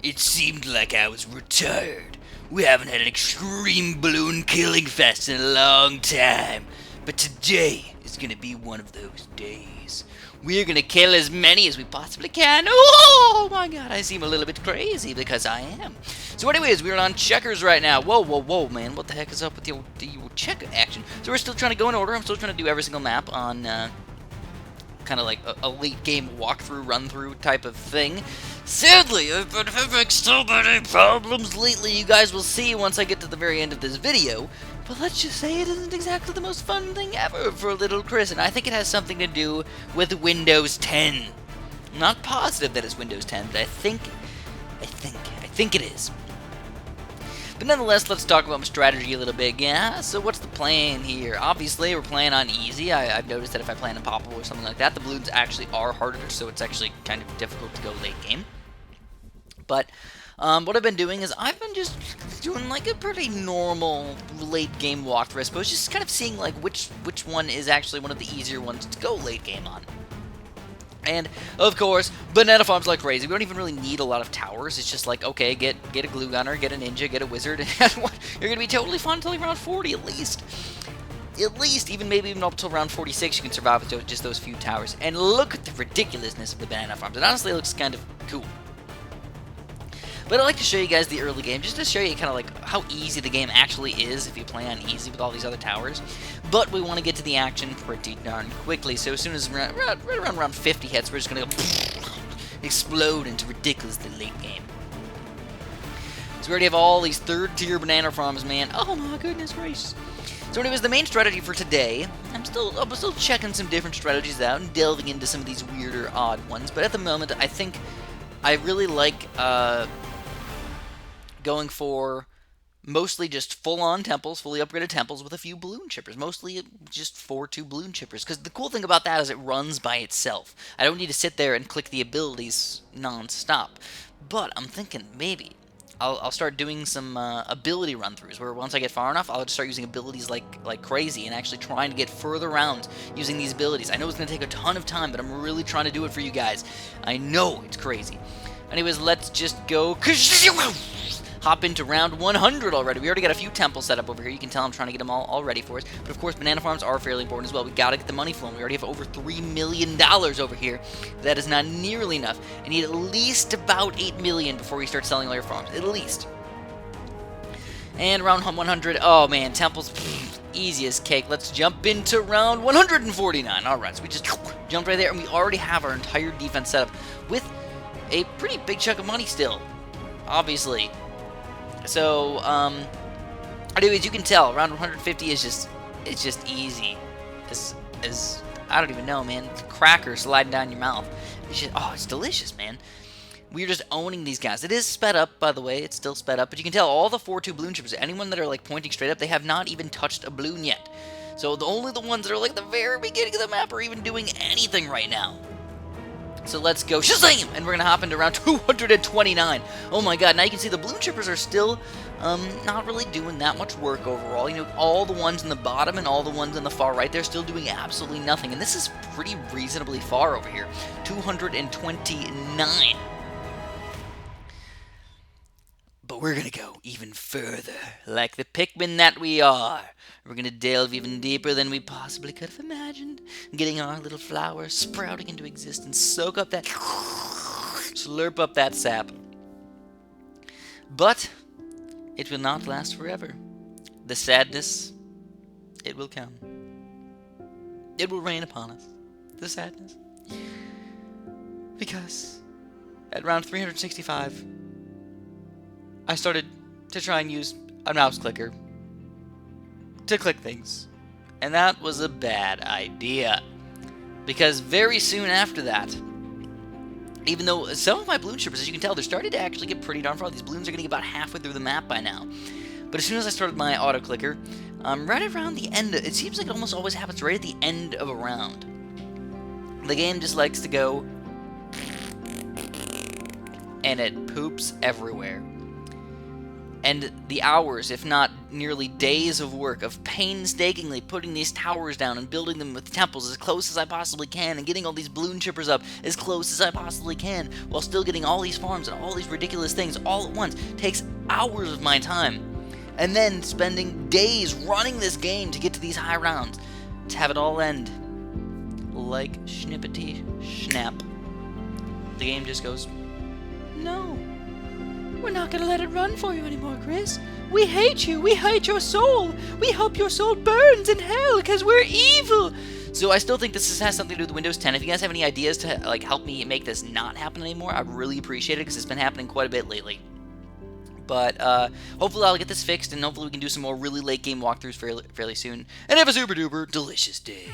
It seemed like I was retired. We haven't had an extreme balloon killing fest in a long time. But today is gonna be one of those days. We're gonna kill as many as we possibly can. Oh my god, I seem a little bit crazy because I am. So anyways, we're on checkers right now. Whoa, whoa, whoa, man. What the heck is up with your checker action? So we're still trying to go in order. I'm still trying to do every single map on kind of like a late game walkthrough, run-through type of thing. Sadly, I've been having so many problems lately, you guys will see once I get to the very end of this video. But let's just say it isn't exactly the most fun thing ever for little Chris, and I think it has something to do with Windows 10. I'm not positive that it's Windows 10, but I think it is. But nonetheless, let's talk about my strategy a little bit. Yeah, so what's the plan here? Obviously, we're playing on easy. I've noticed that if I play on Impossible or something like that, the balloons actually are harder, so it's actually kind of difficult to go late game. But what I've been doing is I've been just doing like a pretty normal late game walkthrough, I suppose, just kind of seeing like which one is actually one of the easier ones to go late game on. And, of course, banana farms like crazy. We don't even really need a lot of towers. It's just like, okay, get a glue gunner, get a ninja, get a wizard, and you're going to be totally fine until around 40 at least. At least, maybe even up till around 46, you can survive with just those few towers. And look at the ridiculousness of the banana farms. It honestly looks kind of cool. But I'd like to show you guys the early game, just to show you kind of like how easy the game actually is if you play on easy with all these other towers. But we want to get to the action pretty darn quickly, so as soon as right around 50 hits, we're just going to go explode into ridiculously late game. So we already have all these third-tier banana farms, man. Oh my goodness gracious. So anyways, the main strategy for today, I'm still checking some different strategies out and delving into some of these weirder, odd ones. But at the moment, I think I really like going for mostly just full-on temples, fully upgraded temples with a few balloon chippers. Mostly just 4-2 balloon chippers. Because the cool thing about that is it runs by itself. I don't need to sit there and click the abilities non-stop. But I'm thinking maybe I'll start doing some ability run-throughs, where once I get far enough, I'll just start using abilities like crazy and actually trying to get further rounds using these abilities. I know it's going to take a ton of time, but I'm really trying to do it for you guys. I know it's crazy. Anyways, let's just go hop into round 100 already. We already got a few temples set up over here. You can tell I'm trying to get them all ready for us. But of course, banana farms are fairly important as well. We gotta get the money flowing. We already have over $3 million over here. That is not nearly enough. I need at least about $8 million before we start selling all your farms. At least. And round 100. Oh man, temples. Easy as cake. Let's jump into round 149. Alright, so we just jumped right there, and we already have our entire defense set up with a pretty big chunk of money still. Obviously. So, anyways, you can tell, round 150 is just easy. As I don't even know, man. It's a cracker sliding down your mouth. It's just, oh, it's delicious, man. We're just owning these guys. It is sped up, by the way. It's still sped up, but you can tell all the 4-2 balloon chippers, anyone that are like pointing straight up, they have not even touched a balloon yet. So only the ones that are like the very beginning of the map are even doing anything right now. So let's go Shazam! And we're going to hop into round 229. Oh my god, now you can see the balloon chippers are still not really doing that much work overall. You know, all the ones in the bottom and all the ones in the far right, they're still doing absolutely nothing. And this is pretty reasonably far over here. 229. But we're going to go even further, like the Pikmin that we are. We're going to delve even deeper than we possibly could have imagined, getting our little flower sprouting into existence, soak up that, slurp up that sap. But it will not last forever. The sadness, it will come. It will rain upon us, the sadness. Because at round 365, I started to try and use a mouse clicker to click things. And that was a bad idea. Because very soon after that, even though some of my balloon chippers, as you can tell, they're starting to actually get pretty darn far. These balloons are getting about halfway through the map by now. But as soon as I started my auto clicker, right around the end, it seems like it almost always happens right at the end of a round. The game just likes to go, and it poops everywhere. and the hours, if not nearly days of work, of painstakingly putting these towers down and building them with temples as close as I possibly can, and getting all these balloon chippers up as close as I possibly can, while still getting all these farms and all these ridiculous things all at once, takes hours of my time. And then spending days running this game to get to these high rounds, to have it all end like schnippety snap. The game just goes, no. We're not gonna let it run for you anymore, Chris. We hate you. We hate your soul. We hope your soul burns in hell because we're evil. So I still think this has something to do with Windows 10. If you guys have any ideas to like help me make this not happen anymore, I'd really appreciate it because it's been happening quite a bit lately. But hopefully I'll get this fixed, and hopefully we can do some more really late game walkthroughs fairly soon. And have a super duper delicious day.